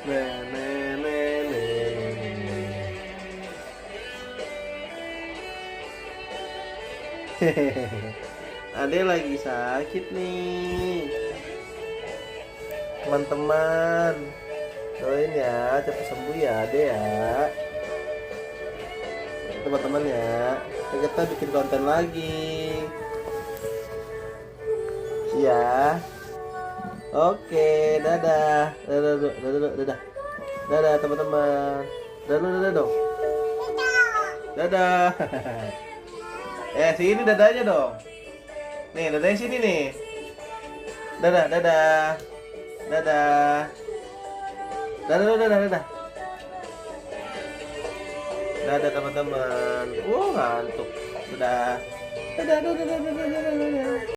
Hehehe. Ade lagi sakit nih. Teman-teman, doain ya cepat sembuh ya Ade ya. Teman-teman ya. Kita bikin konten lagi. Ya. Oke, dadah. Dadah, dadah, dadah, dadah. Dadah teman-teman. Dadah, dadah dong. Dadah. Sini dadanya dong. Nih, dadanya sini nih. Dadah, dadah. Dadah. Dadah, dadah, dadah, dadah. Dadah teman-teman. Ngantuk. Dadah. Dadah, dadah, dadah, dadah, dadah, dadah.